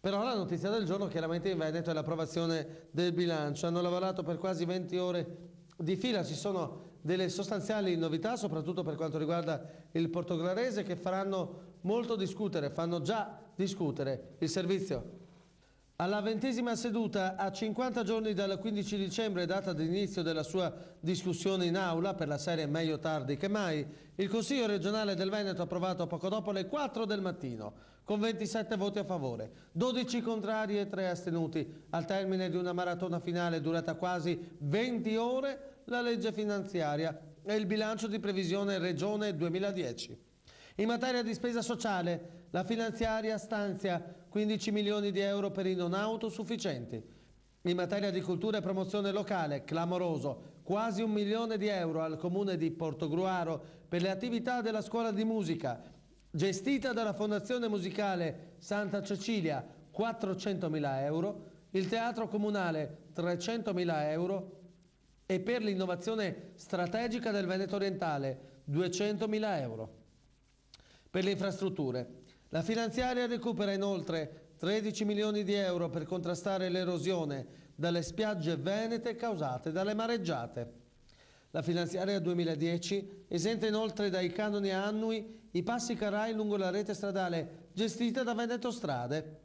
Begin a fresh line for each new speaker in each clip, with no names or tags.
Però la notizia del giorno chiaramente in Veneto è l'approvazione del bilancio. Hanno lavorato per quasi 20 ore di fila, ci sono delle sostanziali novità, soprattutto per quanto riguarda il portogalese, che faranno molto discutere, fanno già discutere il servizio. Alla 20ª seduta, a 50 giorni dal 15 dicembre, data di inizio della sua discussione in aula, per la serie meglio tardi che mai, il Consiglio regionale del Veneto ha approvato poco dopo le 4 del mattino, con 27 voti a favore, 12 contrari e 3 astenuti, al termine di una maratona finale durata quasi 20 ore, la legge finanziaria e il bilancio di previsione Regione 2010. In materia di spesa sociale, la finanziaria stanzia 15 milioni di euro per i non autosufficienti. In materia di cultura e promozione locale, clamoroso, quasi 1 milione di euro al comune di Portogruaro per le attività della scuola di musica, gestita dalla Fondazione Musicale Santa Cecilia, 400.000 euro, il teatro comunale 300.000 euro e per l'innovazione strategica del Veneto orientale 200.000 euro. Per le infrastrutture, la finanziaria recupera inoltre 13 milioni di euro per contrastare l'erosione dalle spiagge venete causate dalle mareggiate. La finanziaria 2010 esenta inoltre dai canoni annui i passi carrai lungo la rete stradale gestita da Veneto Strade.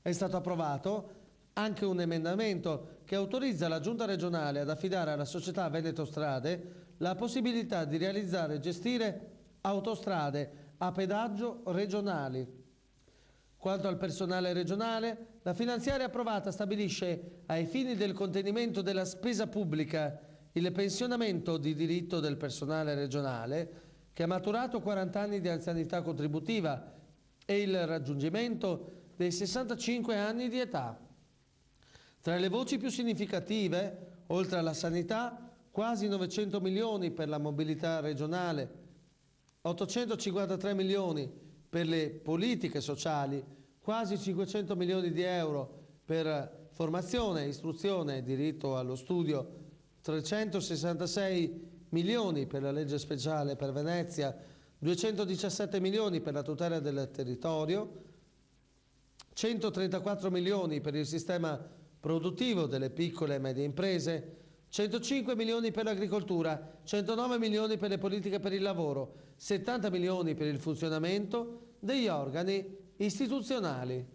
È stato approvato anche un emendamento che autorizza la Giunta regionale ad affidare alla società Veneto Strade la possibilità di realizzare e gestire autostrade a pedaggio regionali. Quanto al personale regionale, la finanziaria approvata stabilisce, ai fini del contenimento della spesa pubblica, il pensionamento di diritto del personale regionale che ha maturato 40 anni di anzianità contributiva e il raggiungimento dei 65 anni di età. Tra le voci più significative, oltre alla sanità, quasi 900 milioni per la mobilità regionale, 853 milioni per le politiche sociali, quasi 500 milioni di euro per formazione, istruzione e diritto allo studio, 366 milioni per la legge speciale per Venezia, 217 milioni per la tutela del territorio, 134 milioni per il sistema produttivo delle piccole e medie imprese, 105 milioni per l'agricoltura, 109 milioni per le politiche per il lavoro, 70 milioni per il funzionamento degli organi istituzionali.